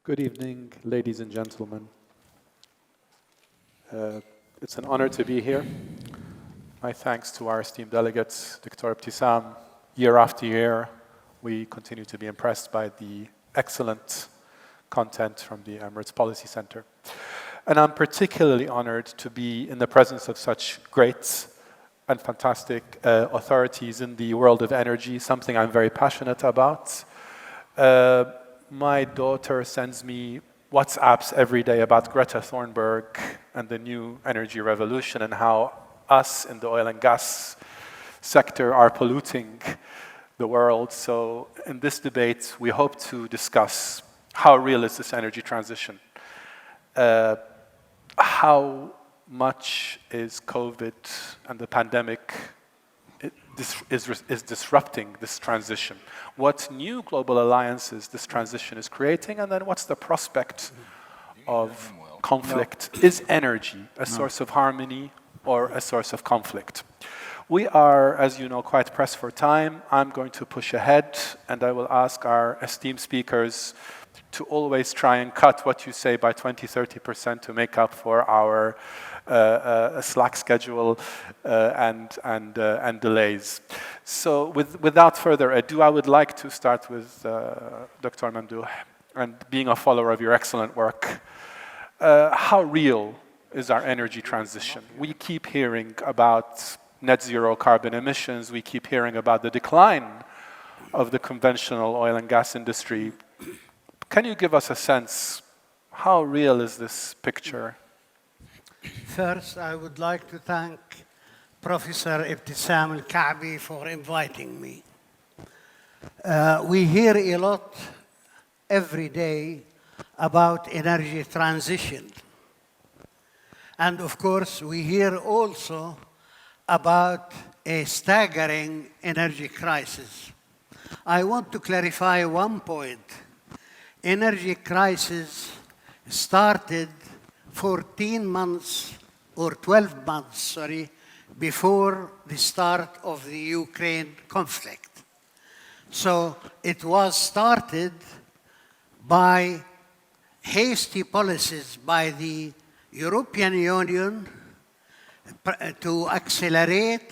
Good evening, ladies and gentlemen. It's an honor to be here. My thanks to our esteemed delegates, Dr. Ibtisam. Year after year, we continue to be impressed by the excellent content from the Emirates Policy Center. And I'm particularly honored to be in the presence of such great and fantastic authorities in the world of energy, something I'm very passionate about. My daughter sends me WhatsApps every day about Greta Thunberg and the new energy revolution and how us in the oil and gas sector are polluting the world. So in this debate, we hope to discuss how real is this energy transition? How much is COVID and the pandemic is disrupting this transition? What new global alliances this transition is creating, and then what's the prospect of conflict? Is energy a source of harmony or a source of conflict? We are, as you know, quite pressed for time. I'm going to push ahead, and I will ask our esteemed speakers to always try and cut what you say by 20–30% to make up for our slack schedule and delays. So without further ado, I would like to start with Dr. Mamdouh, and being a follower of your excellent work. How real is our energy transition? We keep hearing about net zero carbon emissions. We keep hearing about the decline of the conventional oil and gas industry. Can you give us a sense, how real is this picture? First, I would like to thank Professor Ibtisam Al-Ka'bi for inviting me. We hear a lot every day about energy transition. And of course, we hear also about a staggering energy crisis. I want to clarify one point. Energy crisis started 14 months or 12 months, before the start of the Ukraine conflict. So it was started by hasty policies by the European Union to accelerate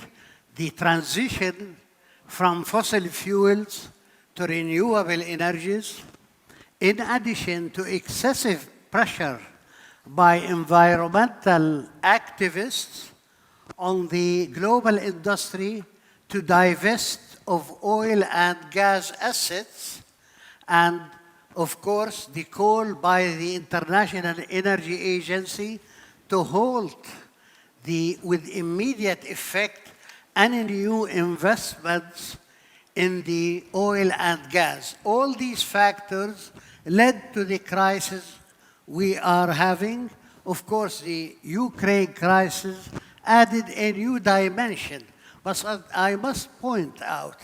the transition from fossil fuels to renewable energies, in addition to excessive pressure by environmental activists on the global industry to divest of oil and gas assets, and of course the call by the International Energy Agency to halt with immediate effect any new investments in the oil and gas. All these factors led to the crisis we are having. Of course, the Ukraine crisis added a new dimension. But I must point out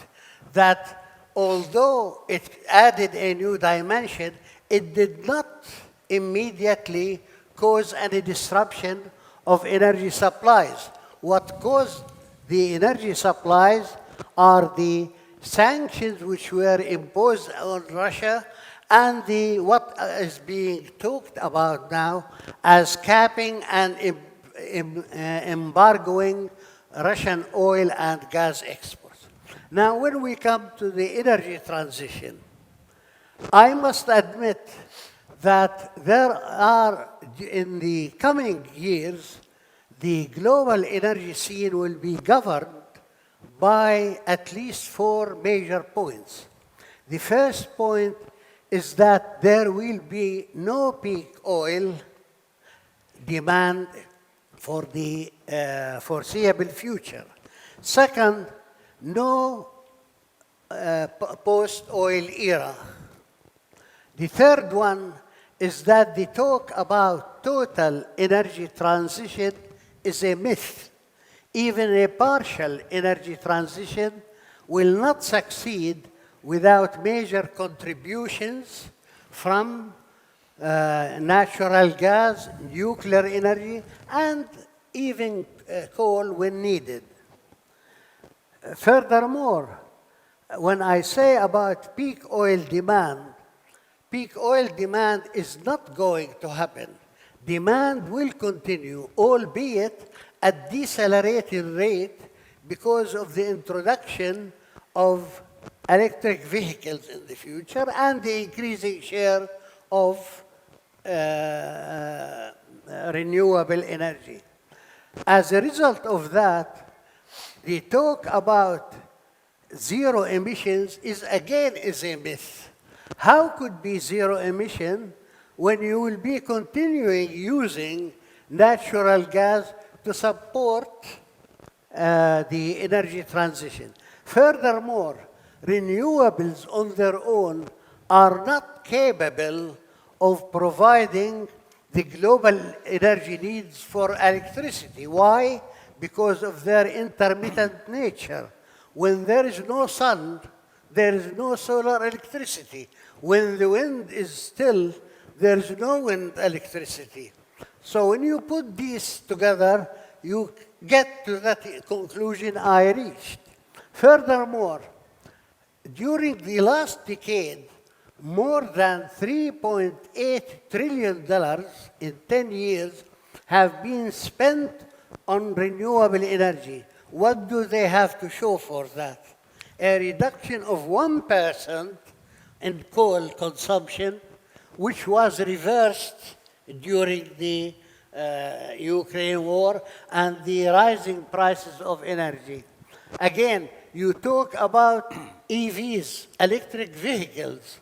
that although it added a new dimension, it did not immediately cause any disruption of energy supplies. What caused the energy supplies are the sanctions which were imposed on Russia and what is being talked about now as capping and embargoing Russian oil and gas exports. Now, when we come to the energy transition, I must admit that there are, in the coming years, the global energy scene will be governed by at least 4 major points. The first point is that there will be no peak oil demand for the foreseeable future. Second, no post-oil era. The third one is that the talk about total energy transition is a myth. Even a partial energy transition will not succeed without major contributions from natural gas, nuclear energy, and even coal when needed. Furthermore, when I say about peak oil demand, peak oil demand is not going to happen. Demand will continue, albeit at decelerated rate because of the introduction of electric vehicles in the future and the increasing share of renewable energy. As a result of that, the talk about zero emissions is a myth. How could be zero emission when you will be continuing using natural gas to support the energy transition? Furthermore, renewables on their own are not capable of providing the global energy needs for electricity. Why? Because of their intermittent nature. When there is no sun, there is no solar electricity. When the wind is still, there is no wind electricity. So when you put these together, you get to that conclusion I reached. Furthermore, during the last decade, more than $3.8 trillion in 10 years have been spent on renewable energy. What do they have to show for that? A reduction of 1% in coal consumption, which was reversed during the Ukraine war and the rising prices of energy. Again, you talk about EVs, electric vehicles.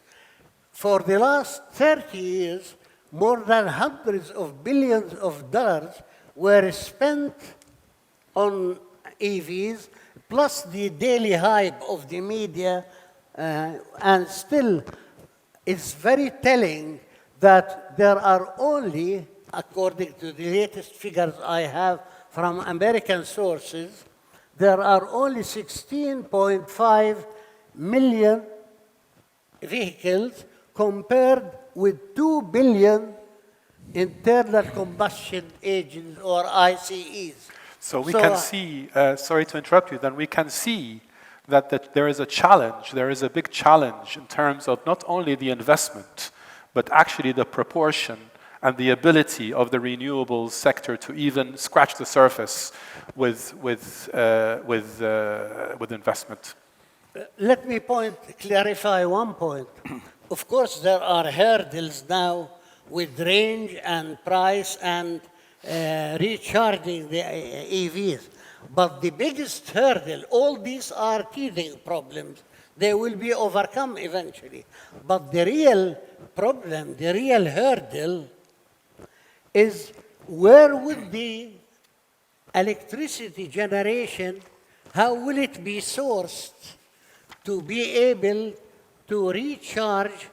For the last 30 years, more than hundreds of billions of dollars were spent on EVs, plus the daily hype of the media, and still it's very telling that there are only, according to the latest figures I have from American sources, there are only 16.5 million vehicles compared with 2 billion internal combustion engines or ICEs. So we can see, sorry to interrupt you, then we can see that there is a challenge, there is a big challenge in terms of not only the investment, but actually the proportion and the ability of the renewables sector to even scratch the surface with investment. Let me clarify one point. Of course, there are hurdles now with range and price and recharging the EVs. But the biggest hurdle, all these are teething problems. They will be overcome eventually. But the real problem, the real hurdle is where would the electricity generation, how will it be sourced to be able to recharge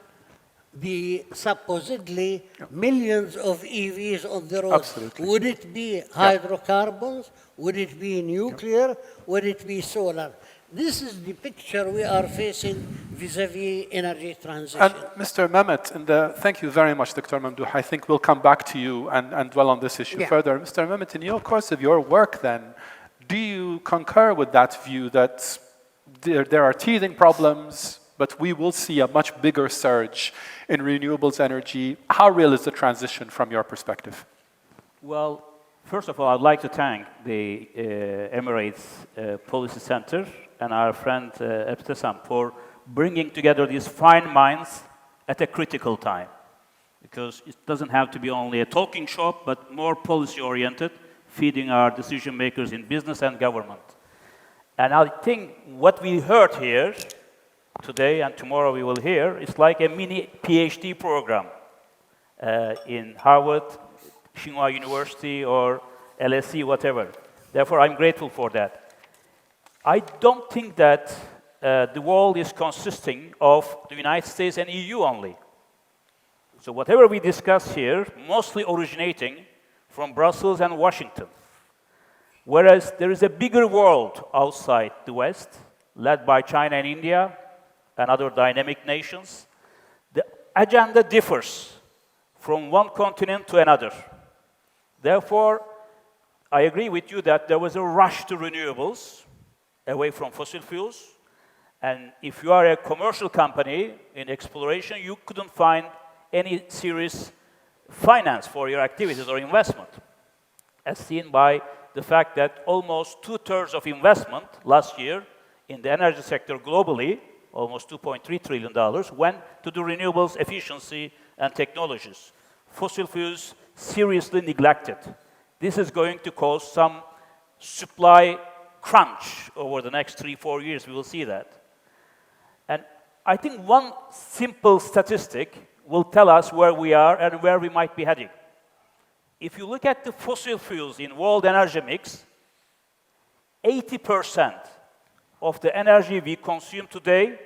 the supposedly millions of EVs on the road? Absolutely. Would it be hydrocarbons? Would it be nuclear? Would it be solar? This is the picture we are facing vis-à-vis energy transition. And Mr. Mehmet, thank you very much, Dr. Mamdouh. I think we'll come back to you and dwell on this issue further. Mr. Mehmet, in your course of your work then, do you concur with that view that there are teething problems, but we will see a much bigger surge in renewables energy? How real is the transition from your perspective? Well, first of all, I'd like to thank the Emirates Policy Center and our friend Ebtesam for bringing together these fine minds at a critical time. Because it doesn't have to be only a talking shop, but more policy-oriented, feeding our decision makers in business and government. And I think what we heard here today and tomorrow we will hear is like a mini PhD program in Harvard, Tsinghua University, or LSE, whatever. Therefore, I'm grateful for that. I don't think that the world is consisting of the United States and EU only. So whatever we discuss here, mostly originating from Brussels and Washington. Whereas there is a bigger world outside the West, led by China and India and other dynamic nations. The agenda differs from one continent to another. Therefore, I agree with you that there was a rush to renewables, away from fossil fuels, And if you are a commercial company in exploration, you couldn't find any serious finance for your activities or investment, as seen by the fact that almost 2/3 of investment last year in the energy sector globally, almost $2.3 trillion, went to the renewables, efficiency, and technologies. Fossil fuels seriously neglected. This is going to cause some supply crunch over the next 3-4 years. We will see that. And I think one simple statistic will tell us where we are and where we might be heading. If you look at the fossil fuels in world energy mix, 80% of the energy we consume today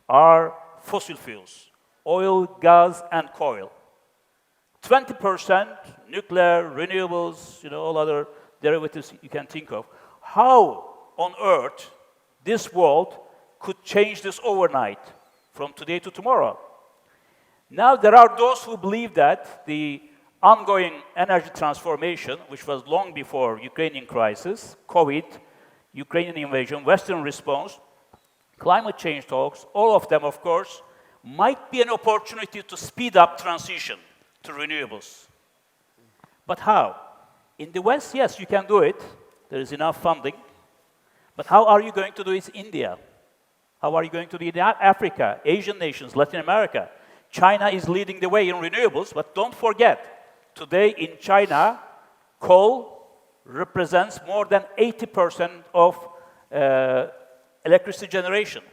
are fossil fuels, oil, gas, and coal. 20% nuclear, renewables, all other derivatives you can think of. How on earth this world could change this overnight from today to tomorrow? Now there are those who believe that the ongoing energy transformation, which was long before Ukrainian crisis, COVID, Ukrainian invasion, Western response, climate change talks, all of them, of course, might be an opportunity to speed up transition to renewables. But how? In the West, yes, you can do it. There is enough funding. But how are you going to do it in India? How are you going to do it in Africa, Asian nations, Latin America? China is leading the way in renewables, but don't forget, today in China, coal represents more than 80% of electricity generation.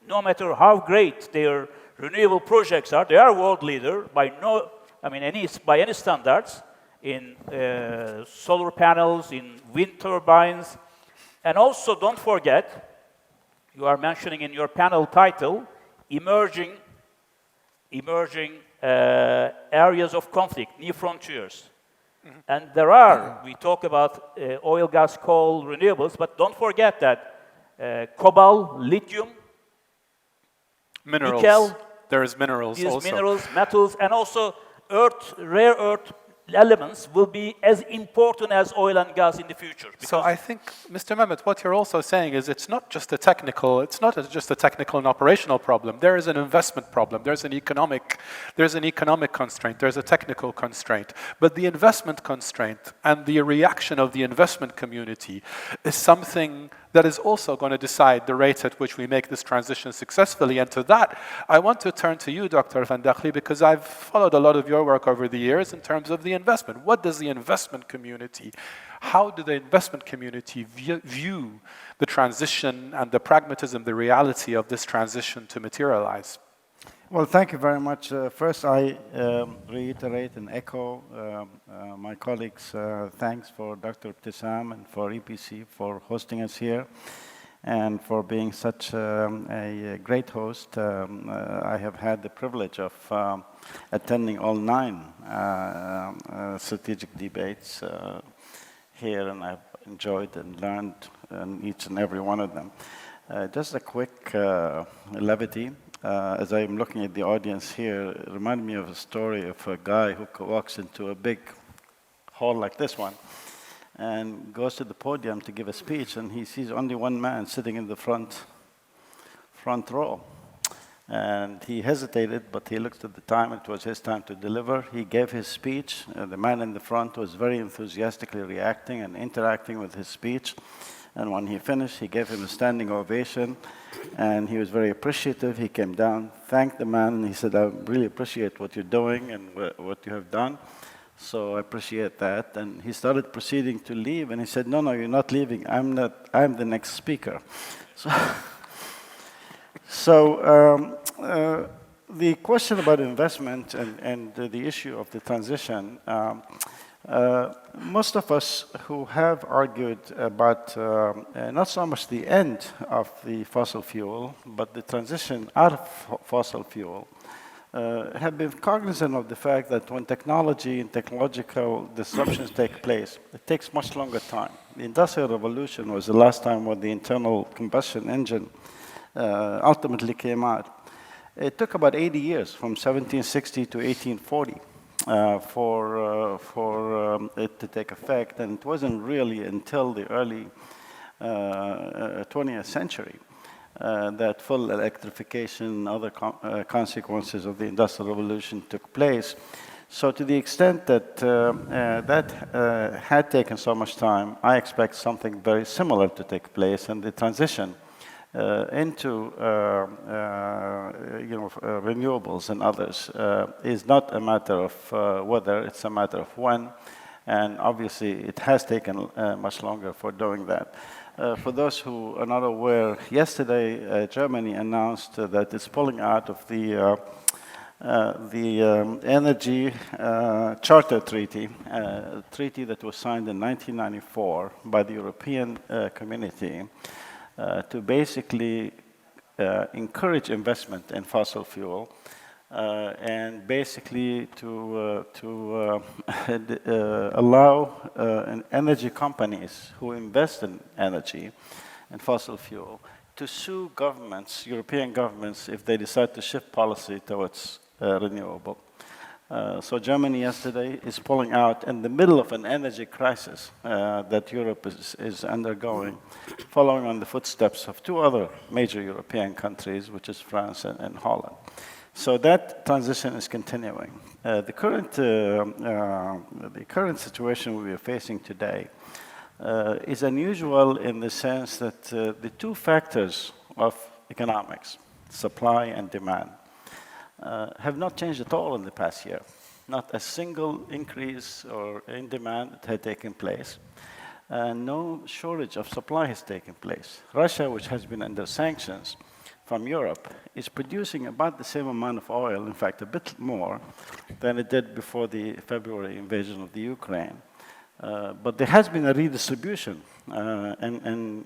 No matter how great their renewable projects are, they are world leader by any standards in solar panels, in wind turbines, and also don't forget, you are mentioning in your panel title, emerging areas of conflict, new frontiers. Mm-hmm. And there are, we talk about oil, gas, coal, renewables, but don't forget that cobalt, lithium, minerals. Nickel, there is minerals also. Minerals, metals, and also rare earth elements will be as important as oil and gas in the future. So I think, Mr. Mehmet, what you're also saying is it's not just a technical and operational problem. There is an investment problem. There's an economic constraint. There's a technical constraint. But the investment constraint and the reaction of the investment community is something that is also going to decide the rate at which we make this transition successfully. And to that, I want to turn to you, Dr. Findakly, because I've followed a lot of your work over the years in terms of the investment. What does the investment community, how do the investment community view the transition and the pragmatism, the reality of this transition to materialize? Well, thank you very much. First, I reiterate and echo my colleagues' thanks for Dr. Ibtisam and for EPC for hosting us here and for being such a great host. I have had the privilege of attending all 9 strategic debates here, and I've enjoyed and learned in each and every one of them. Just a quick levity. As I'm looking at the audience here, it reminded me of a story of a guy who walks into a big hall like this one and goes to the podium to give a speech, and he sees only one man sitting in the front row. And he hesitated, but he looked at the time. It was his time to deliver. He gave his speech. The man in the front was very enthusiastically reacting and interacting with his speech. And when he finished, he gave him a standing ovation, and he was very appreciative. He came down, thanked the man, and he said, I really appreciate what you're doing and what you have done, so I appreciate that. And he started proceeding to leave, and he said, no, you're not leaving. I'm the next speaker. So the question about investment and the issue of the transition, most of us who have argued about not so much the end of the fossil fuel, but the transition out of fossil fuel, have been cognizant of the fact that when technology and technological disruptions take place, it takes much longer time. The Industrial Revolution was the last time when the internal combustion engine ultimately came out. It took about 80 years, from 1760 to 1840. For it to take effect, and it wasn't really until the early 20th century that full electrification and other consequences of the Industrial Revolution took place. So to the extent that had taken so much time, I expect something very similar to take place, and the transition into renewables and others is not a matter of whether, it's a matter of when, and obviously it has taken much longer for doing that. For those who are not aware, yesterday Germany announced that it's pulling out of the Energy Charter Treaty, a treaty that was signed in 1994 by the European Community to basically encourage investment in fossil fuel and basically to allow energy companies who invest in energy and fossil fuel to sue governments, European governments, if they decide to shift policy towards renewable. So Germany yesterday is pulling out in the middle of an energy crisis that Europe is undergoing, following on the footsteps of two other major European countries, which is France and Holland. So that transition is continuing. The current situation we are facing today is unusual in the sense that the two factors of economics, supply and demand, have not changed at all in the past year. Not a single increase or in demand had taken place. No shortage of supply has taken place. Russia, which has been under sanctions from Europe, is producing about the same amount of oil, in fact a bit more, than it did before the February invasion of the Ukraine. But there has been a redistribution and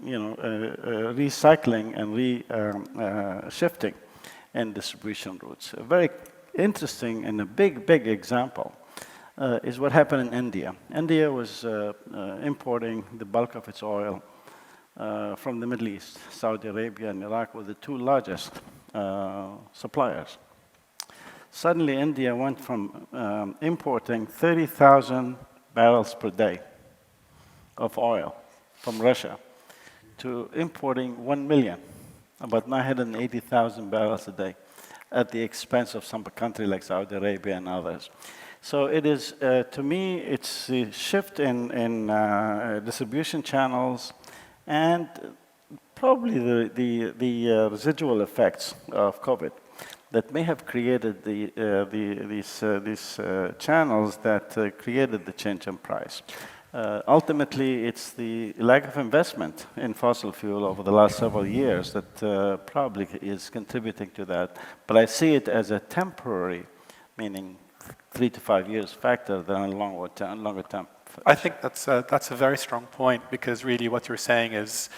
recycling and shifting in distribution routes. A very interesting and a big example is what happened in India. India was importing the bulk of its oil from the Middle East. Saudi Arabia and Iraq were the two largest suppliers. Suddenly, India went from importing 30,000 barrels per day of oil from Russia to importing 1 million, about 980,000 barrels a day, at the expense of some country like Saudi Arabia and others. So it is, to me, it's the shift in distribution channels and probably the residual effects of COVID that may have created these channels that created the change in price. Ultimately, it's the lack of investment in fossil fuel over the last several years that probably is contributing to that. But I see it as a temporary, meaning 3 to 5 years factor than a longer term. I think that's a very strong point, because really what you're saying is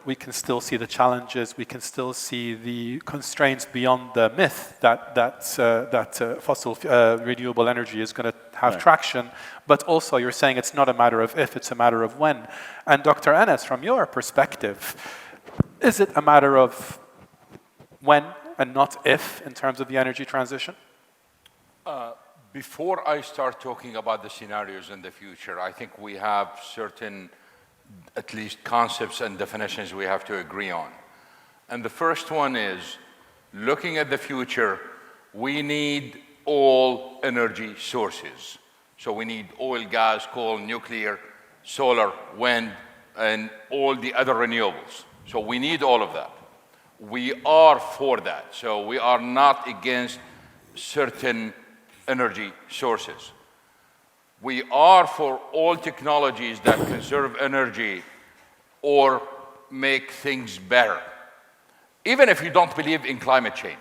we can still see the challenges, we can still see the constraints beyond the myth that fossil renewable energy is going to have traction, but also you're saying it's not a matter of if, it's a matter of when. And Dr. Enes, from your perspective, is it a matter of when and not if in terms of the energy transition? Before I start talking about the scenarios in the future, I think we have certain, at least concepts and definitions we have to agree on. And the first one is, looking at the future, we need all energy sources. So we need oil, gas, coal, nuclear, solar, wind, and all the other renewables. So we need all of that. We are for that. So we are not against certain energy sources. We are for all technologies that conserve energy or make things better. Even if you don't believe in climate change,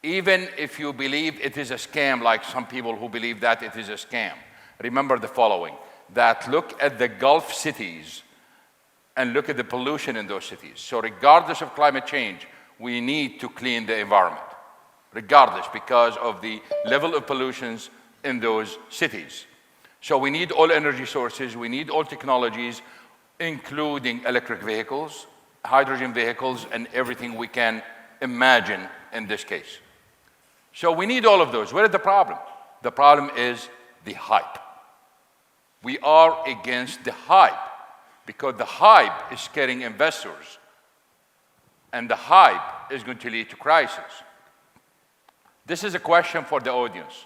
even if you believe it is a scam, like some people who believe that it is a scam, remember the following, that look at the Gulf cities and look at the pollution in those cities. So regardless of climate change, we need to clean the environment, regardless, because of the level of pollutions in those cities. So we need all energy sources, we need all technologies, including electric vehicles, hydrogen vehicles, and everything we can imagine in this case. So we need all of those. What is the problem? The problem is the hype. We are against the hype, because the hype is scaring investors and the hype is going to lead to crisis. This is a question for the audience.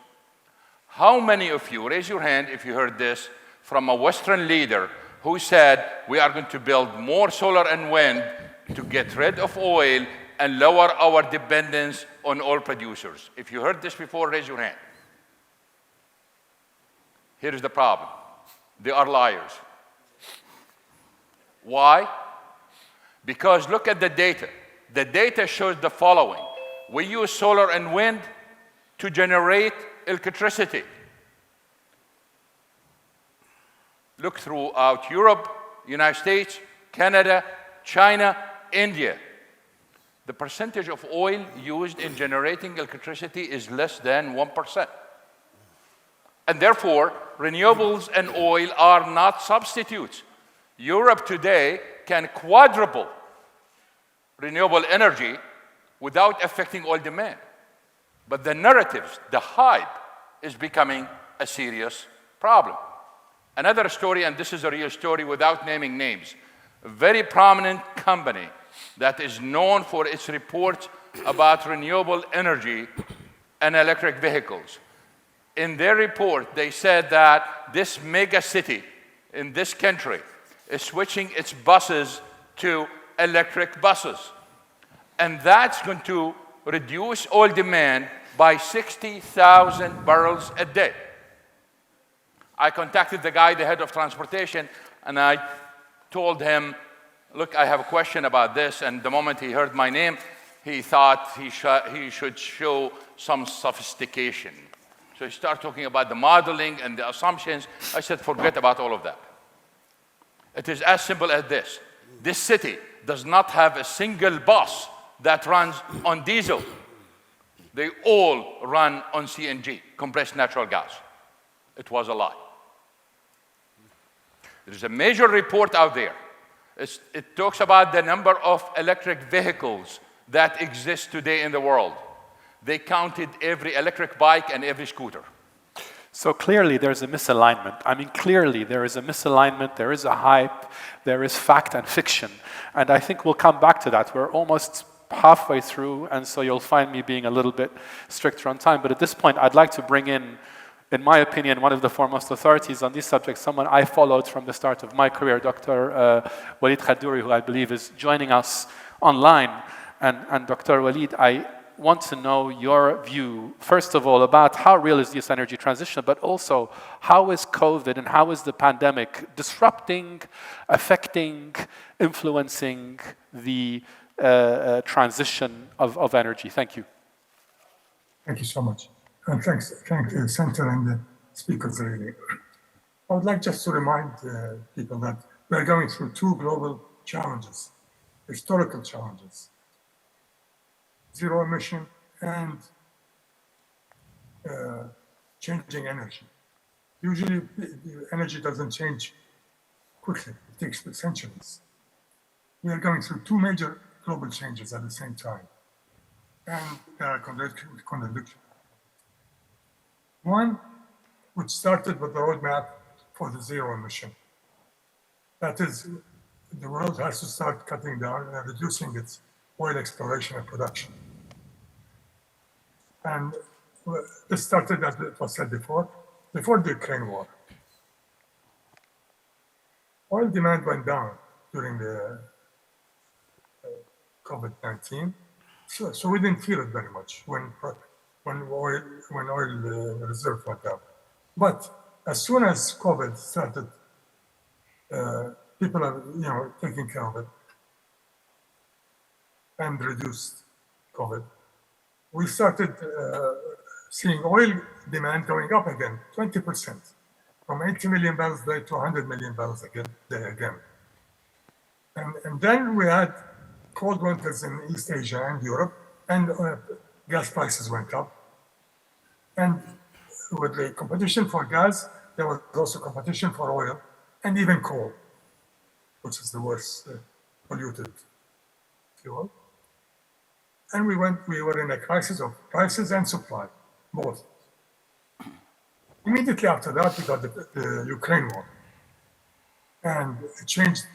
How many of you, raise your hand if you heard this from a Western leader who said, we are going to build more solar and wind to get rid of oil and lower our dependence on oil producers? If you heard this before, raise your hand. Here is the problem. They are liars. Why? Because look at the data. The data shows the following. We use solar and wind to generate electricity. Look throughout Europe, United States, Canada, China, India. The percentage of oil used in generating electricity is less than 1%. And therefore, renewables and oil are not substitutes. Europe today can quadruple renewable energy without affecting oil demand. But the narratives, the hype, is becoming a serious problem. Another story, and this is a real story without naming names, a very prominent company that is known for its reports about renewable energy and electric vehicles. In their report, they said that this mega city in this country is switching its buses to electric buses. And that's going to reduce oil demand by 60,000 barrels a day. I contacted the guy, the head of transportation, and I told him, look, I have a question about this. And the moment he heard my name, he thought he should show some sophistication. So he started talking about the modeling and the assumptions. I said, forget about all of that. It is as simple as this. This city does not have a single bus that runs on diesel. They all run on CNG, compressed natural gas. It was a lie. There's a major report out there. It talks about the number of electric vehicles that exist today in the world. They counted every electric bike and every scooter. So clearly there's a misalignment. I mean, clearly there is a misalignment, there is a hype, there is fact and fiction. And I think we'll come back to that. We're almost halfway through, and so you'll find me being a little bit stricter on time. But at this point, I'd like to bring in my opinion, one of the foremost authorities on these subjects, someone I followed from the start of my career, Dr. Walid Khadduri, who I believe is joining us online. And Dr. Walid, I want to know your view, first of all, about how real is this energy transition, but also how is COVID and how is the pandemic disrupting, affecting, influencing the transition of energy? Thank you. Thank you so much. And thank the center and the speakers really. I would like just to remind people that we are going through two global challenges, historical challenges. Zero emission and changing energy. Usually, energy doesn't change quickly. It takes centuries. We are going through two major global changes at the same time, and they are contradictory. One, which started with the roadmap for the zero emission. That is, the world has to start cutting down and reducing its oil exploration and production. And this started, as it was said before the Ukraine war. Oil demand went down during the COVID-19, so we didn't feel it very much when oil reserve went down. But as soon as COVID started, people are taking care of it and reduced COVID. We started seeing oil demand going up again, 20%, from 80 million barrels a day to 100 million barrels a day again. And then we had cold winters in East Asia and Europe, and gas prices went up. And with the competition for gas, there was also competition for oil and even coal, which is the worst polluted fuel. And we were in a crisis of prices and supply, both. Immediately after that, we got the Ukraine war. And it changed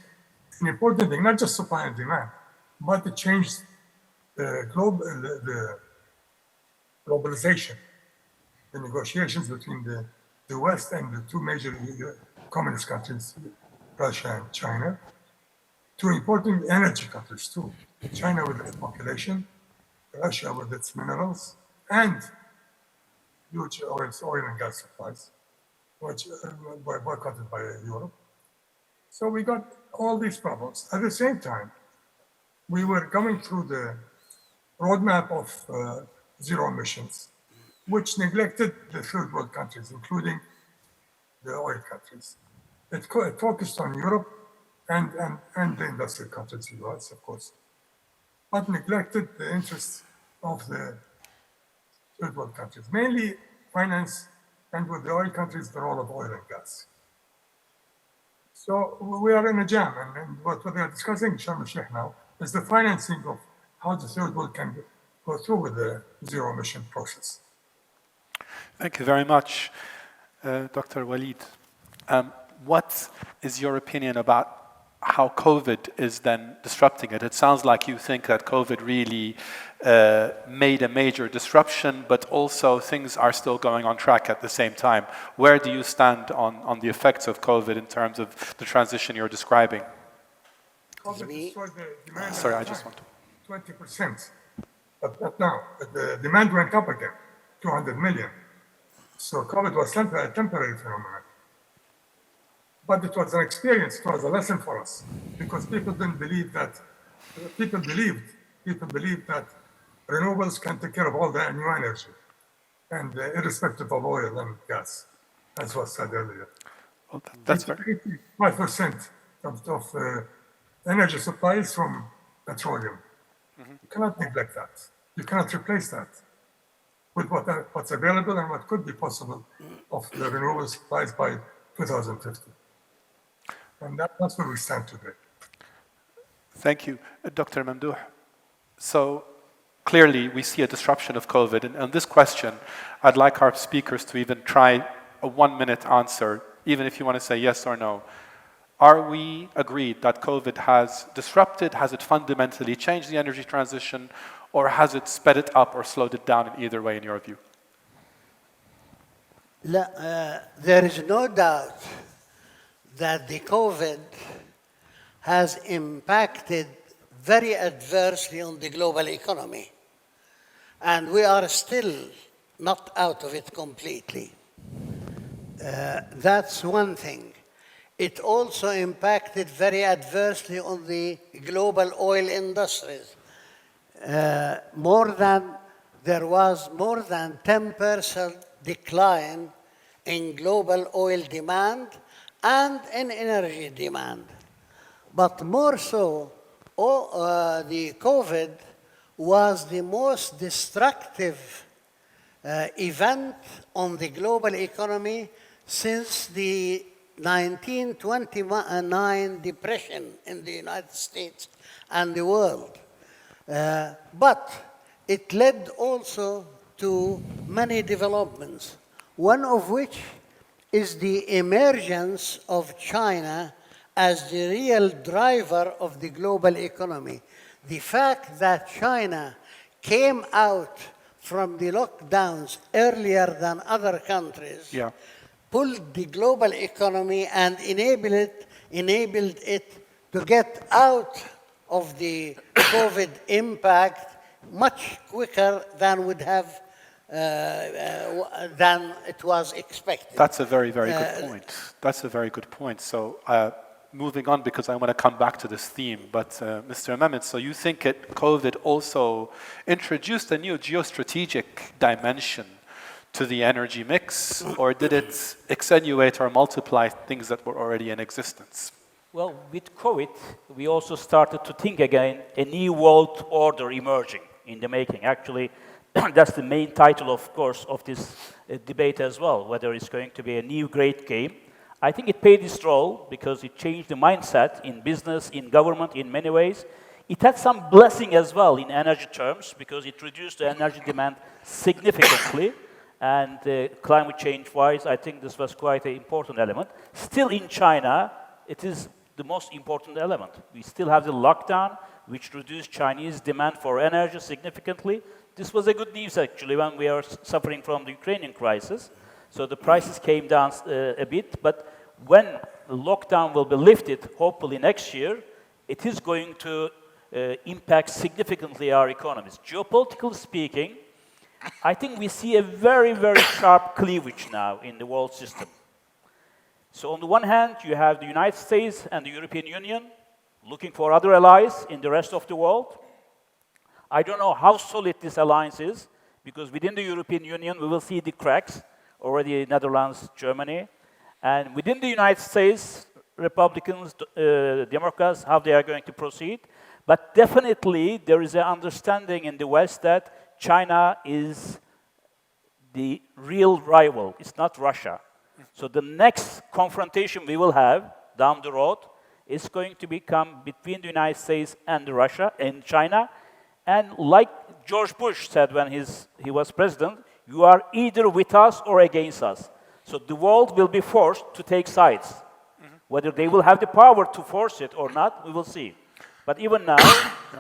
an important thing, not just supply and demand, but it changed the globalization, the negotiations between the West and the two major communist countries, Russia and China, two important energy countries too. China with its population, Russia with its minerals, and huge oil and gas supplies, which were boycotted by Europe. So we got all these problems. At the same time, we were going through the roadmap of zero emissions, which neglected the third world countries, including the oil countries. It focused on Europe and the industrial countries, the US, of course, but neglected the interests of the third world countries, mainly finance, and with the oil countries, the role of oil and gas. So we are in a jam, and what we are discussing in Sharm el-Sheikh now is the financing of how the third world can go through with the zero emission process. Thank you very much, Dr. Walid. What is your opinion about how COVID is then disrupting it? It sounds like you think that COVID really made a major disruption, but also things are still going on track at the same time. Where do you stand on the effects of COVID in terms of the transition you're describing? COVID destroyed the demand. Sorry, I just want to... 20%. But now, the demand went up again, 200 million. So COVID was a temporary phenomenon. But it was an experience, it was a lesson for us, because people didn't believe that, people believed that renewables can take care of all the new energy, and irrespective of oil and gas, as was said earlier. Well, that's very... 85% of energy supply is from petroleum. Mm-hmm. You cannot neglect that. You cannot replace that with what's available and what could be possible of the renewable supplies by 2050. And that's where we stand today. Thank you. Dr. Mamdouh, so clearly we see a disruption of COVID. And on this question, I'd like our speakers to even try a 1-minute answer, even if you want to say yes or no. Are we agreed that COVID has disrupted, has it fundamentally changed the energy transition, or has it sped it up or slowed it down in either way, in your view? There is no doubt that the COVID has impacted very adversely on the global economy. And we are still not out of it completely. That's one thing. It also impacted very adversely on the global oil industries. There was more than 10% decline in global oil demand and in energy demand. But more so, the COVID was the most destructive event on the global economy since the 1929 depression in the United States and the world. But it led also to many developments, one of which is the emergence of China as the real driver of the global economy. The fact that China came out from the lockdowns earlier than other countries pulled the global economy and enabled it to get out of the COVID impact much quicker than would have than it was expected. That's a very, very good point. That's a very good point. So moving on, because I want to come back to this theme, but Mr. Mehmet, so you think COVID also introduced a new geostrategic dimension to the energy mix, or did it extenuate or multiply things that were already in existence? Well, with COVID, we also started to think again, a new world order emerging in the making. Actually, that's the main title, of course, of this debate as well, whether it's going to be a new great game. I think it played its role because it changed the mindset in business, in government, in many ways. It had some blessing as well in energy terms because it reduced the energy demand significantly. And climate change-wise, I think this was quite an important element. Still in China, it is the most important element. We still have the lockdown. which reduced Chinese demand for energy significantly. This was a good news, actually, when we are suffering from the Ukrainian crisis. So the prices came down a bit, but when the lockdown will be lifted, hopefully next year, it is going to impact significantly our economies. Geopolitically speaking, I think we see a very, very sharp cleavage now in the world system. So on the one hand, you have the United States and the European Union looking for other allies in the rest of the world. I don't know how solid this alliance is, because within the European Union, we will see the cracks, already Netherlands, Germany. And within the United States, Republicans, Democrats, how they are going to proceed. But definitely, there is an understanding in the West that China is the real rival. It's not Russia. So the next confrontation we will have down the road is going to become between the United States and Russia and China. And like George Bush said when he was president, you are either with us or against us. So the world will be forced to take sides. Whether they will have the power to force it or not, we will see. But even now,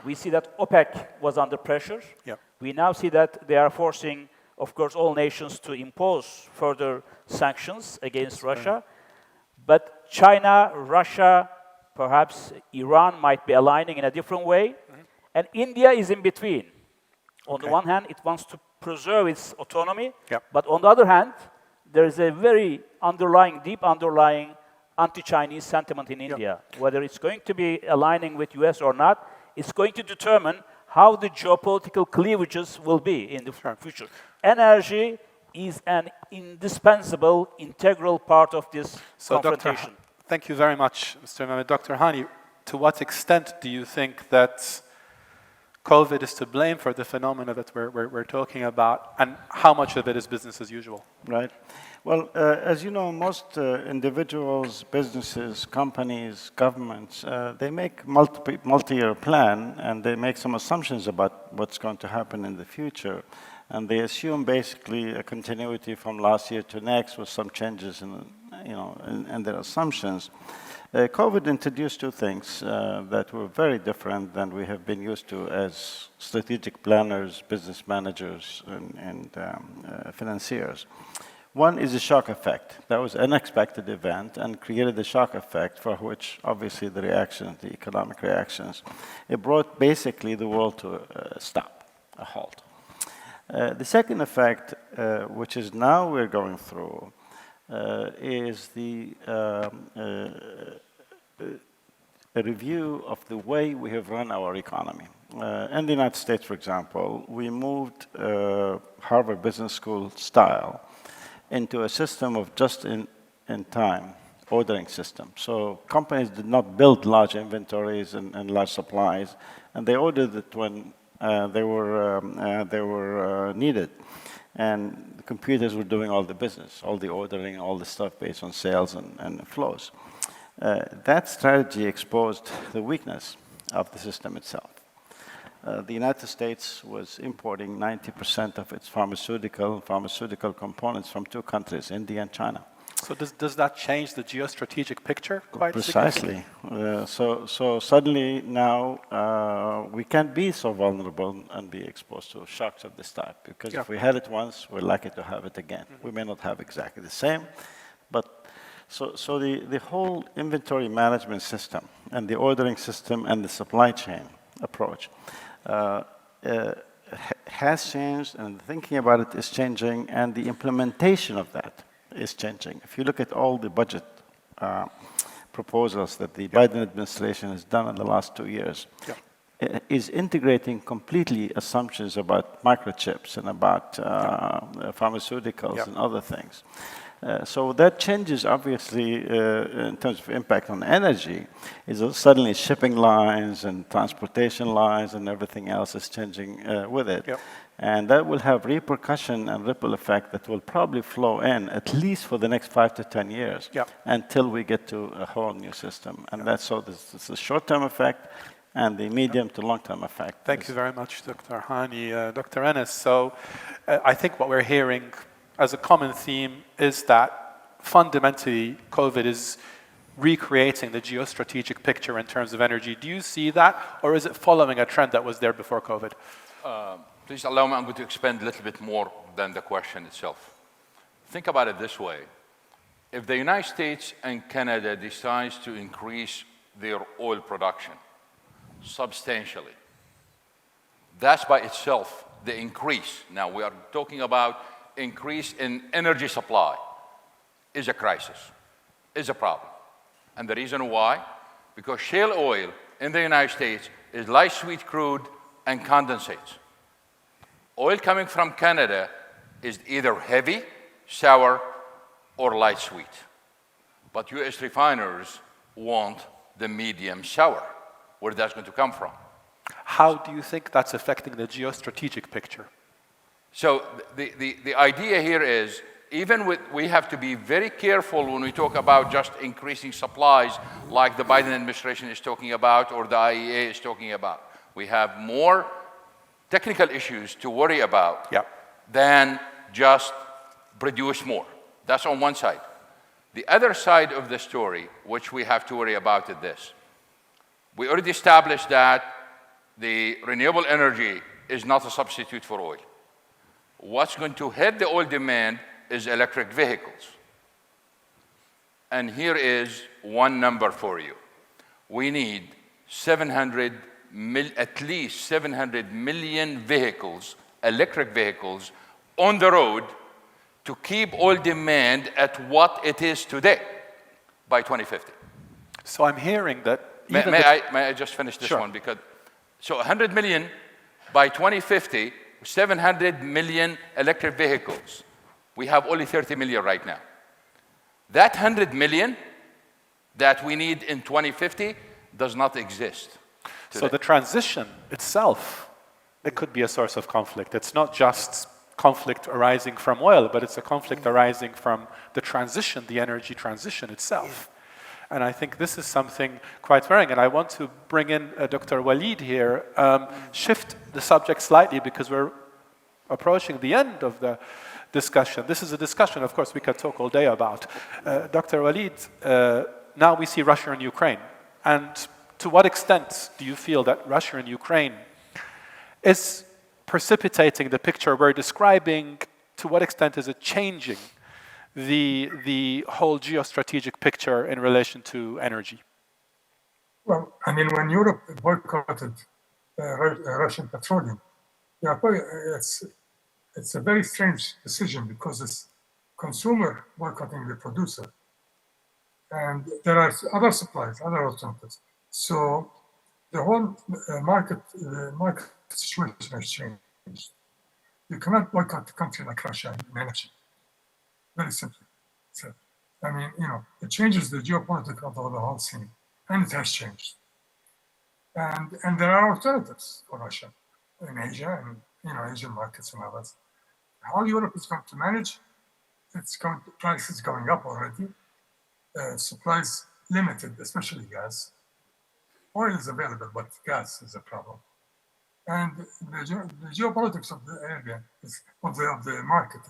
we see that OPEC was under pressure. We now see that they are forcing, of course, all nations to impose further sanctions against Russia. But China, Russia, perhaps Iran might be aligning in a different way. And India is in between. On the one hand, it wants to preserve its autonomy. But on the other hand, there is a very deep underlying anti-Chinese sentiment in India. Whether it's going to be aligning with US or not, it's going to determine how the geopolitical cleavages will be in the future. Energy is an indispensable, integral part of this confrontation. Thank you very much, Mr. Mehmet. Dr. Hani, to what extent do you think that COVID is to blame for the phenomena that we're talking about, and how much of it is business as usual? Right. Well, as you know, most individuals, businesses, companies, governments, they make multi-year plan, and they make some assumptions about what's going to happen in the future. And they assume basically a continuity from last year to next with some changes in their assumptions. COVID introduced two things that were very different than we have been used to as strategic planners, business managers, and financiers. One is the shock effect. That was an unexpected event and created the shock effect, for which obviously the reactions, the economic reactions, it brought basically the world to a stop, a halt. The second effect, which is now we're going through, is a review of the way we have run our economy. In the United States, for example, we moved Harvard Business School style into a system of just-in-time ordering system. So companies did not build large inventories and large supplies, and they ordered it when they were needed. And the computers were doing all the business, all the ordering, all the stuff based on sales and flows. That strategy exposed the weakness of the system itself. The United States was importing 90% of its pharmaceutical components from two countries, India and China. So does that change the geostrategic picture quite Precisely. So suddenly now we can't be so vulnerable and be exposed to shocks of this type, because if we had it once, we're likely to have it again. We may not have exactly the same, but so the whole inventory management system and the ordering system and the supply chain approach has changed, and thinking about it is changing, and the implementation of that is changing. If you look at all the budget proposals that the Biden administration has done in the last 2 years, it is integrating completely assumptions about microchips and about pharmaceuticals and other things. So that changes, obviously, in terms of impact on energy, is suddenly shipping lines and transportation lines and everything else is changing with it. And that will have repercussion and ripple effect that will probably flow in at least for the next 5 to 10 years until we get to a whole new system. And that's so this is a short-term effect and the medium to long-term effect. Thank you very much, Dr. Hani. Dr. Enes, so I think what we're hearing as a common theme is that fundamentally COVID is recreating the geostrategic picture in terms of energy. Do you see that, or is it following a trend that was there before COVID? Please allow me, I'm going to expand a little bit more than the question itself. Think about it this way. If the United States and Canada decides to increase their oil production substantially, that's by itself the increase. Now we are talking about increase in energy supply is a crisis, is a problem. And the reason why? Because shale oil in the United States is light sweet crude and condensates. Oil coming from Canada is either heavy, sour, or light sweet. But US refiners want the medium sour. Where that's going to come from? How do you think that's affecting the geostrategic picture? So the idea here is, we have to be very careful when we talk about just increasing supplies like the Biden administration is talking about or the IEA is talking about. We have more technical issues to worry about than just produce more. That's on one side. The other side of the story, which we have to worry about, is this. We already established that the renewable energy is not a substitute for oil. What's going to hit the oil demand is electric vehicles. And here is one number for you. We need at least 700 million vehicles, electric vehicles, on the road to keep oil demand at what it is today by 2050. So I'm hearing that... May I just finish this one? Because, so 100 million by 2050, 700 million electric vehicles. We have only 30 million right now. That 100 million that we need in 2050 does not exist today. So the transition itself, it could be a source of conflict. It's not just conflict arising from oil, but it's a conflict arising from the transition, the energy transition itself. And I think this is something quite worrying. And I want to bring in Dr. Walid here, shift the subject slightly because we're approaching the end of the discussion. This is a discussion, of course, we could talk all day about. Dr. Walid, now we see Russia and Ukraine. And to what extent do you feel that Russia and Ukraine is precipitating the picture we're describing? To what extent is it changing the whole geostrategic picture in relation to energy? Well, I mean, when Europe boycotted Russian petroleum, it's a very strange decision because it's consumer boycotting the producer. And there are other supplies, other alternatives. So the whole market situation has changed. You cannot boycott a country like Russia in energy. Very simply. So, I mean, it changes the geopolitics of the whole scene, and it has changed. And there are alternatives for Russia in Asia and Asian markets and others. How Europe is going to manage? Prices going up already. Supplies limited, especially gas. Oil is available, but gas is a problem. And the geopolitics of the area of the market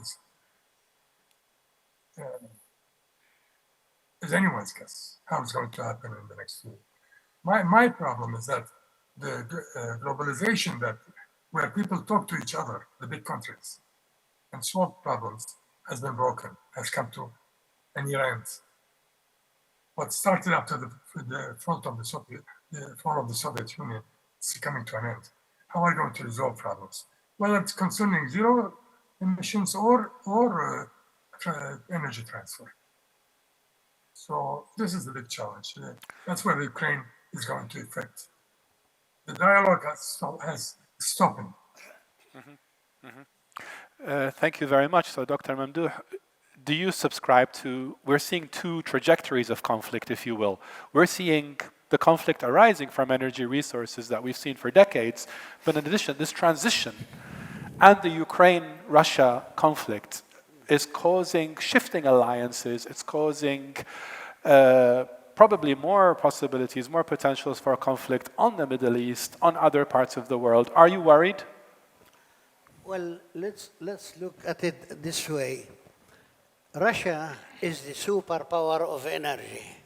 is anyone's guess how it's going to happen in the next year. My problem is that the globalization where people talk to each other, the big countries, and solve problems has been broken, has come to a near end. What started after the fall of the Soviet Union is coming to an end. How are we going to resolve problems? Whether it's concerning zero emissions or energy transfer. So this is the big challenge. That's where Ukraine is going to affect. The dialogue has stopped. Thank you very much. So, Dr. Mamdouh, do you subscribe to, we're seeing two trajectories of conflict, if you will. We're seeing the conflict arising from energy resources that we've seen for decades, but in addition, this transition and the Ukraine-Russia conflict is causing shifting alliances, it's causing probably more possibilities, more potentials for conflict on the Middle East, on other parts of the world. Are you worried? Well, let's look at it this way. Russia is the superpower of energy.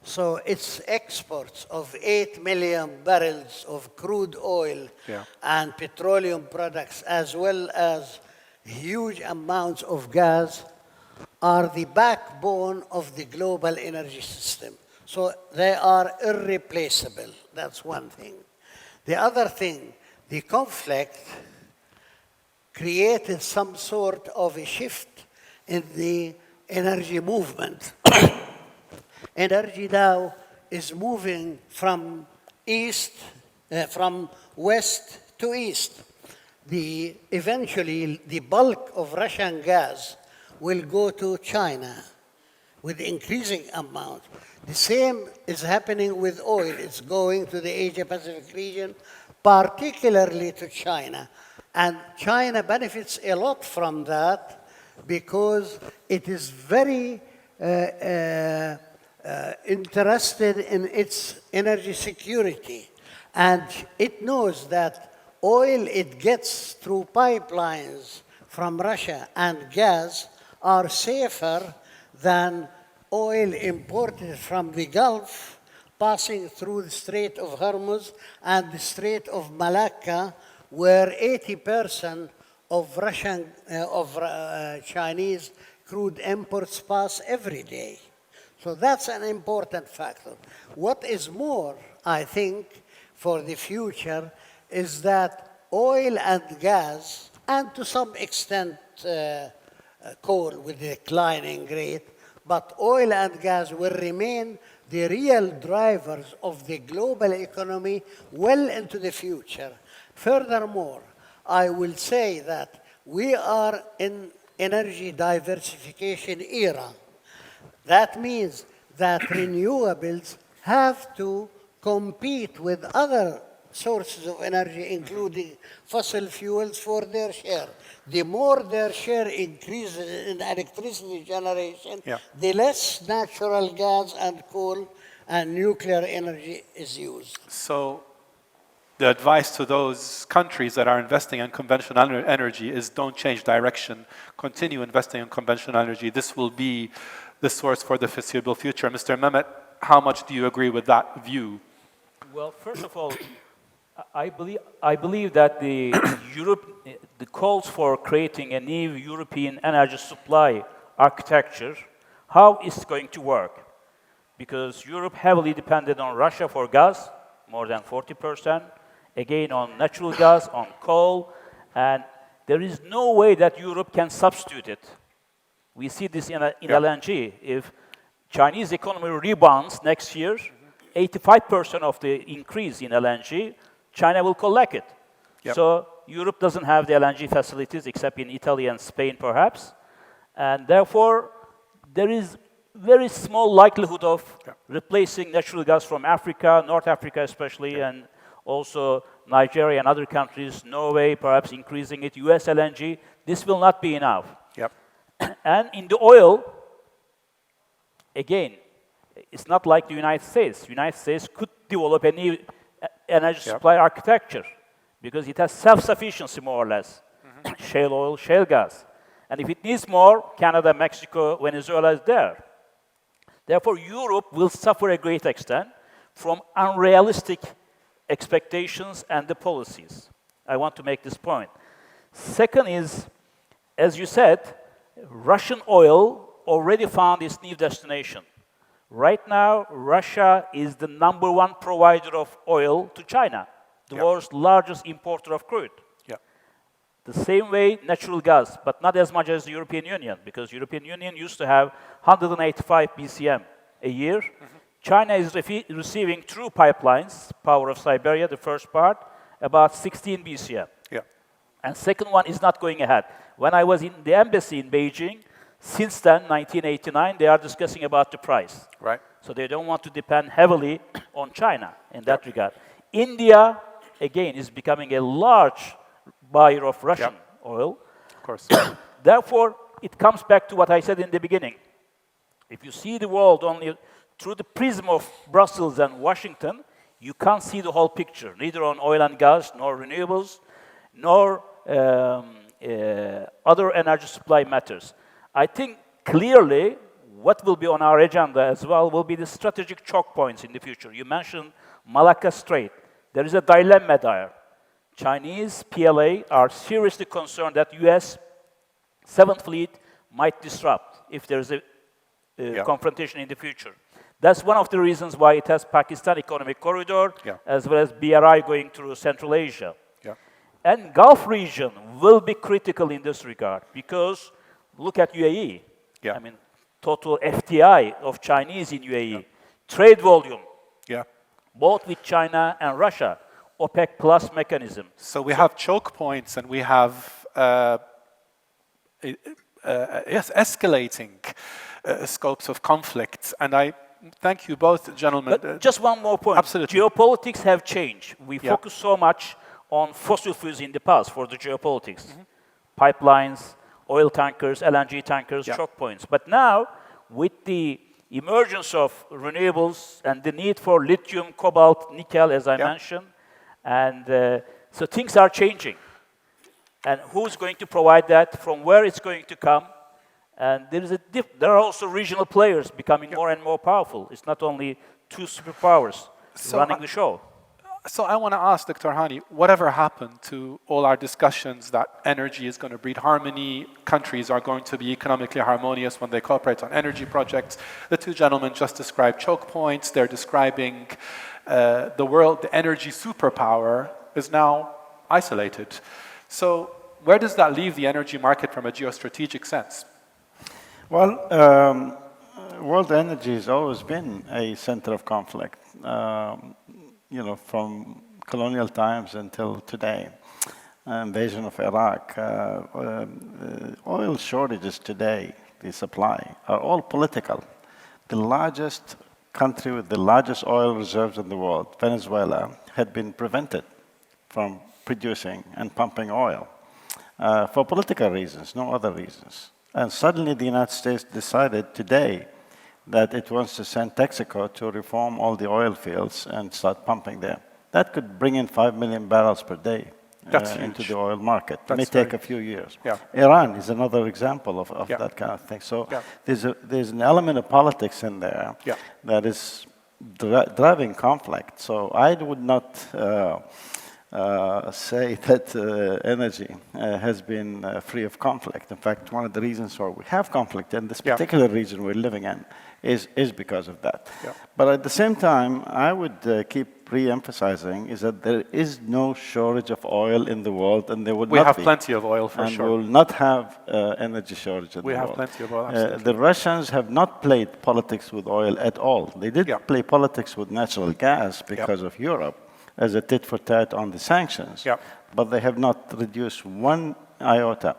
So its exports of 8 million barrels of crude oil and petroleum products, as well as huge amounts of gas, are the backbone of the global energy system. So they are irreplaceable. That's one thing. The other thing, the conflict created some sort of a shift in the energy movement. Energy now is moving from west to east. Eventually, the bulk of Russian gas will go to China with increasing amount. The same is happening with oil. It's going to the Asia-Pacific region, particularly to China. And China benefits a lot from that because it is very interested in its energy security. And it knows that oil it gets through pipelines from Russia and gas are safer than oil imported from the Gulf, passing through the Strait of Hormuz and the Strait of Malacca, where 80% of Chinese crude imports pass every day. So that's an important factor. What is more, I think, for the future is that oil and gas, and to some extent coal with declining rate, but oil and gas will remain the real drivers of the global economy well into the future. Furthermore, I will say that we are in energy diversification era. That means that renewables have to compete with other sources of energy, including fossil fuels, for their share. The more their share increases in electricity generation, the less natural gas and coal and nuclear energy is used. So the advice to those countries that are investing in conventional energy is don't change direction, continue investing in conventional energy. This will be the source for the foreseeable future. Mr. Mehmet, how much do you agree with that view? Well, first of all, I believe that the calls for creating a new European energy supply architecture, how it's going to work. Because Europe heavily depended on Russia for gas, more than 40%, again on natural gas, on coal, and there is no way that Europe can substitute it. We see this in LNG. If Chinese economy rebounds next year, 85% of the increase in LNG, China will collect it. So Europe doesn't have the LNG facilities except in Italy and Spain perhaps. And therefore, there is very small likelihood of replacing natural gas from Africa, North Africa especially, and also Nigeria and other countries, Norway perhaps increasing it, US LNG. This will not be enough. And in the oil, again, it's not like the United States. The United States could develop a new energy supply architecture because it has self-sufficiency more or less. Shale oil, shale gas. And if it needs more, Canada, Mexico, Venezuela is there. Therefore, Europe will suffer a great extent from unrealistic expectations and the policies. I want to make this point. Second is, as you said, Russian oil already found its new destination. Right now, Russia is the #1 provider of oil to China, the world's largest importer of crude. The same way, natural gas, but not as much as the European Union, because European Union used to have 185 BCM a year. China is receiving through pipelines, Power of Siberia, the first part, about 16 BCM. And second one is not going ahead. When I was in the embassy in Beijing, since then, 1989, they are discussing about the price. So they don't want to depend heavily on China in that regard. India, again, is becoming a large buyer of Russian oil. Of course. Therefore, it comes back to what I said in the beginning. If you see the world only through the prism of Brussels and Washington, you can't see the whole picture, neither on oil and gas, nor renewables, nor other energy supply matters. I think clearly what will be on our agenda as well will be the strategic choke points in the future. You mentioned Malacca Strait. There is a dilemma there. Chinese PLA are seriously concerned that U.S. 7th Fleet might disrupt if there is a confrontation in the future. That's one of the reasons why it has Pakistan Economic Corridor, as well as BRI going through Central Asia. And Gulf region will be critical in this regard, because look at UAE. I mean, total FDI of Chinese in UAE, trade volume, both with China and Russia, OPEC plus mechanism. So we have choke points, and we have escalating scopes of conflict. And I thank you both, gentlemen. But just one more point. Absolutely. Geopolitics have changed. We focus so much on fossil fuels in the past for the geopolitics. Pipelines, oil tankers, LNG tankers, choke points. But now, with the emergence of renewables and the need for lithium, cobalt, nickel, as I mentioned, and so things are changing. And who's going to provide that, from where it's going to come? And there are also regional players becoming more and more powerful. It's not only two superpowers running the show. So I want to ask Dr. Hani, whatever happened to all our discussions that energy is going to breed harmony, countries are going to be economically harmonious when they cooperate on energy projects? The two gentlemen just described choke points. They're describing the world, the energy superpower is now isolated. So where does that leave the energy market from a geostrategic sense? Well, world energy has always been a center of conflict, from colonial times until today. Invasion of Iraq, oil shortages today, the supply, are all political. The largest country with the largest oil reserves in the world, Venezuela, had been prevented from producing and pumping oil for political reasons, no other reasons. And suddenly the United States decided today that it wants to send Texaco to reform all the oil fields and start pumping there. That could bring in 5 million barrels per day into the oil market. It may take a few years. Iran is another example of that kind of thing. So there's an element of politics in there that is driving conflict. So I would not say that energy has been free of conflict. In fact, one of the reasons why we have conflict in this particular region we're living in is because of that. But at the same time, I would keep re-emphasizing is that there is no shortage of oil in the world, and there would not be. We have plenty of oil, for sure. And we will not have energy shortage in the world. We have plenty of oil, absolutely. The Russians have not played politics with oil at all. They did play politics with natural gas because of Europe, as a tit for tat on the sanctions, but they have not reduced one iota.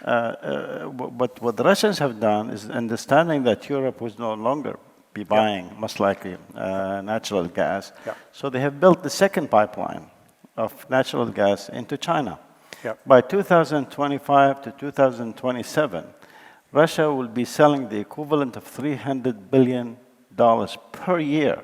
But what the Russians have done is understanding that Europe was no longer be buying, most likely, natural gas. So they have built the second pipeline of natural gas into China. By 2025 to 2027, Russia will be selling the equivalent of $300 billion per year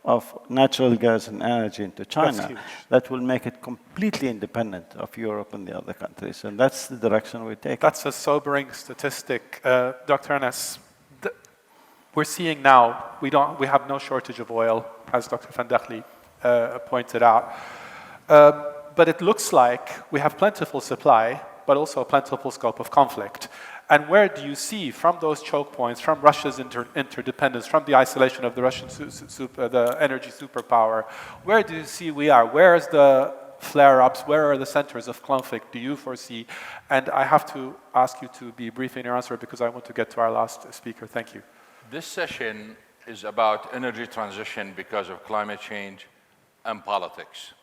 of natural gas and energy into China. That will make it completely independent of Europe and the other countries. And that's the direction we take. That's a sobering statistic. Dr. Anas, we're seeing now, we have no shortage of oil, as Dr. Findakly pointed out. But it looks like we have plentiful supply, but also a plentiful scope of conflict. And where do you see, from those choke points, from Russia's interdependence, from the isolation of the Russian the energy superpower, where do you see we are? Where's the flare-ups? Where are the centers of conflict do you foresee? And I have to ask you to be brief in your answer because I want to get to our last speaker. Thank you. This session is about energy transition because of climate change and politics.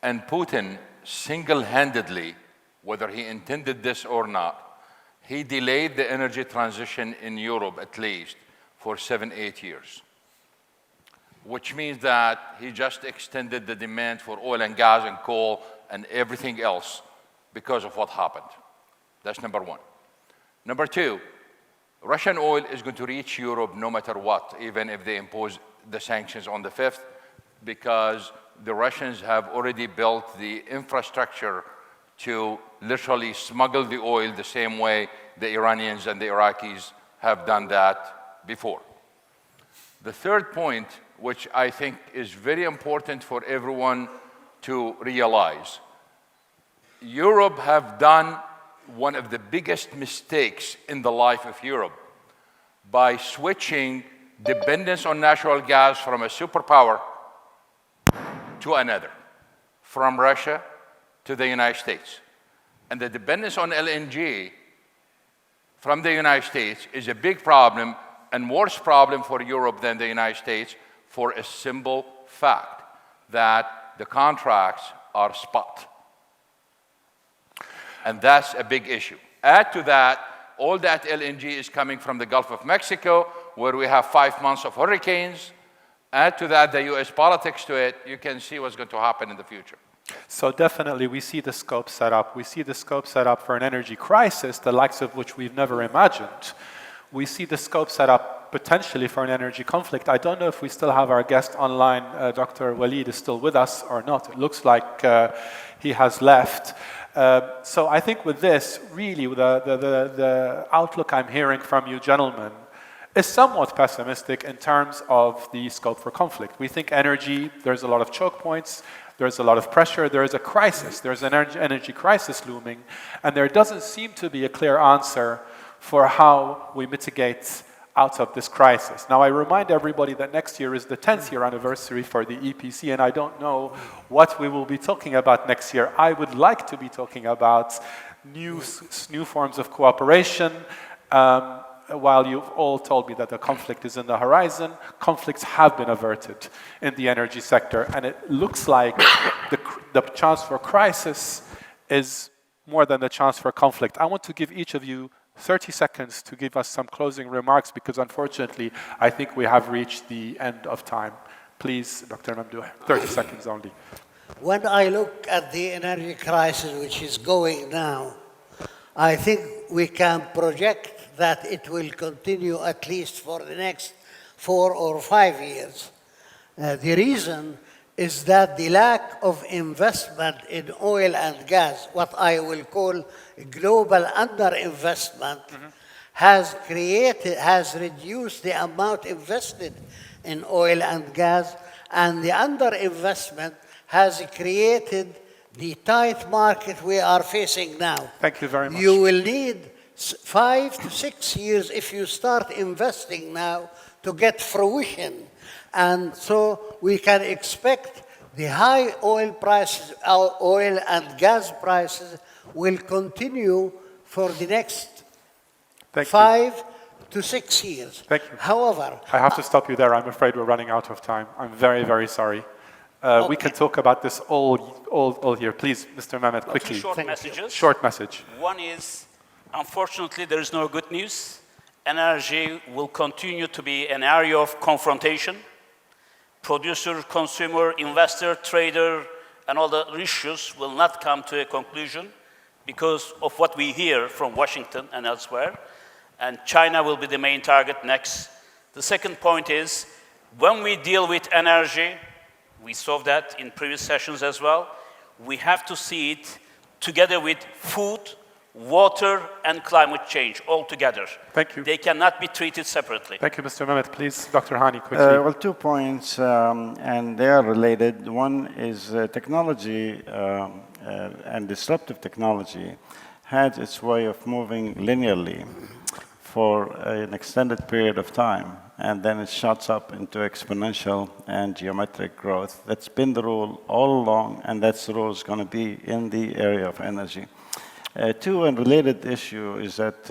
And Putin single-handedly, whether he intended this or not, he delayed the energy transition in Europe, at least, for 7-8 years, which means that he just extended the demand for oil and gas and coal and everything else because of what happened. That's number one. Number two, Russian oil is going to reach Europe no matter what, even if they impose the sanctions on the 5th, because the Russians have already built the infrastructure to literally smuggle the oil the same way the Iranians and the Iraqis have done that before. The third point, which I think is very important for everyone to realize, Europe have done one of the biggest mistakes in the life of Europe by switching dependence on natural gas from a superpower to another, from Russia to the United States. And the dependence on LNG from the United States is a big problem and worse problem for Europe than the United States for a simple fact that the contracts are spot. And that's a big issue. Add to that, all that LNG is coming from the Gulf of Mexico, where we have 5 months of hurricanes. Add to that the US politics to it, you can see what's going to happen in the future. So definitely we see the scope set up. We see the scope set up for an energy crisis, the likes of which we've never imagined. We see the scope set up potentially for an energy conflict. I don't know if we still have our guest online. Dr. Walid is still with us or not. It looks like he has left. So I think with this, really, the outlook I'm hearing from you gentlemen is somewhat pessimistic in terms of the scope for conflict. We think energy, there's a lot of choke points, there's a lot of pressure, there is a crisis, there's an energy crisis looming, and there doesn't seem to be a clear answer for how we mitigate out of this crisis. Now, I remind everybody that next year is the 10th year anniversary for the EPC, and I don't know what we will be talking about next year. I would like to be talking about new forms of cooperation. While you've all told me that the conflict is in the horizon, conflicts have been averted in the energy sector, and it looks like the chance for crisis is more than the chance for conflict. I want to give each of you 30 seconds to give us some closing remarks, because unfortunately, I think we have reached the end of time. Please, Dr. Mamdouh, 30 seconds only. When I look at the energy crisis which is going now, I think we can project that it will continue at least for the next 4 or 5 years. The reason is that the lack of investment in oil and gas, what I will call global underinvestment, has reduced the amount invested in oil and gas, and the underinvestment has created the tight market we are facing now. Thank you very much. You will need 5 to 6 years if you start investing now to get fruition. And so we can expect the high oil prices, our oil and gas prices will continue for the next 5 to 6 years. Thank you. However, I have to stop you there. I'm afraid we're running out of time. I'm very, very sorry. Okay. We can talk about this all here. Please, Mr. Mehmet, quickly. 2 short messages. Short message. One is, unfortunately, there is no good news. Energy will continue to be an area of confrontation. Producer, consumer, investor, trader, and all the issues will not come to a conclusion because of what we hear from Washington and elsewhere. And China will be the main target next. The second point is, when we deal with energy, we saw that in previous sessions as well, we have to see it together with food, water, and climate change all together. Thank you. They cannot be treated separately. Thank you, Mr. Mehmet. Please, Dr. Hani, quickly. Well, 2 points, and they are related. One is technology and disruptive technology had its way of moving linearly for an extended period of time, and then it shoots up into exponential and geometric growth. That's been the rule all along, and that's the rule is going to be in the area of energy. 2, and related issue is that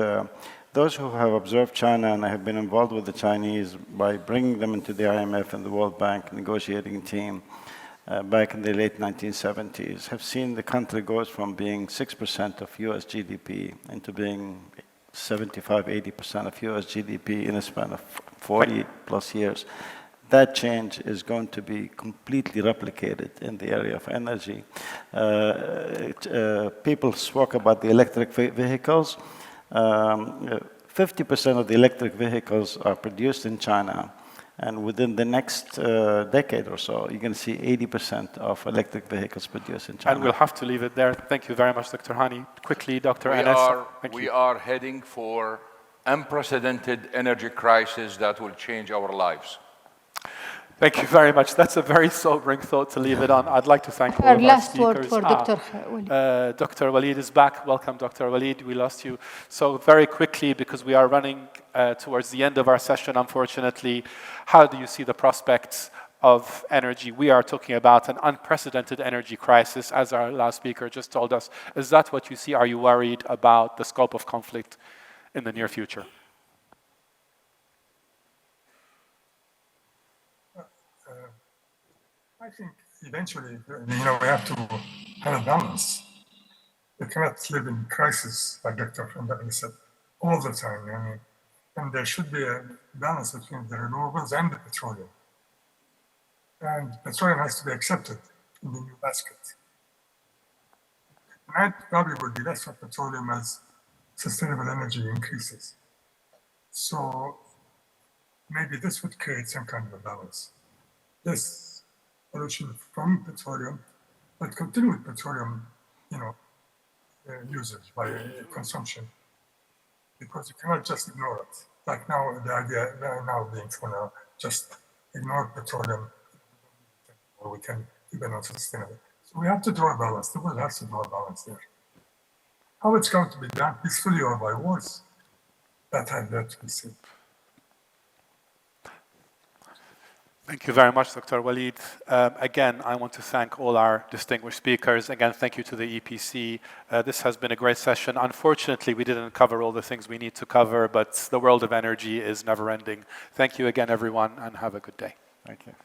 those who have observed China and have been involved with the Chinese by bringing them into the IMF and the World Bank negotiating team back in the late 1970s have seen the country goes from being 6% of US GDP into being 75–80% of US GDP in a span of 40 plus years. That change is going to be completely replicated in the area of energy. People spoke about the electric vehicles. 50% of the electric vehicles are produced in China. And within the next decade or so, you're going to see 80% of electric vehicles produced in China. And we'll have to leave it there. Thank you very much, Dr. Hani. Quickly, Dr. Enes. We are heading for unprecedented energy crisis that will change our lives. Thank you very much. That's a very sobering thought to leave it on. I'd like to thank all Our of our last speakers. word for Dr. Walid. Dr. Walid is back. Welcome, Dr. Walid. We lost you. So very quickly, because we are running towards the end of our session, unfortunately, how do you see the prospects of energy? We are talking about an unprecedented energy crisis, as our last speaker just told us. Is that what you see? Are you worried about the scope of conflict in the near future? I think eventually, we have to have a balance. We cannot live in crisis, like Dr. Findakly said, all the time. And there should be a balance between the renewables and the petroleum. And petroleum has to be accepted in the new basket. And probably will be less of petroleum as sustainable energy increases. So maybe this would create some kind of a balance. This pollution from petroleum, but continue with petroleum, usage by consumption, because you cannot just ignore it. Like now, the idea now being for now, just ignore petroleum, or we can keep it unsustainable. So we have to draw a balance. The world has to draw a balance there. How it's going to be done peacefully or by wars, that had yet to be seen. Thank you very much, Dr. Walid. Again, I want to thank all our distinguished speakers. Again, thank you to the EPC. This has been a great session. Unfortunately, we didn't cover all the things we need to cover, but the world of energy is never ending. Thank you again, everyone, and have a good day. Thank you.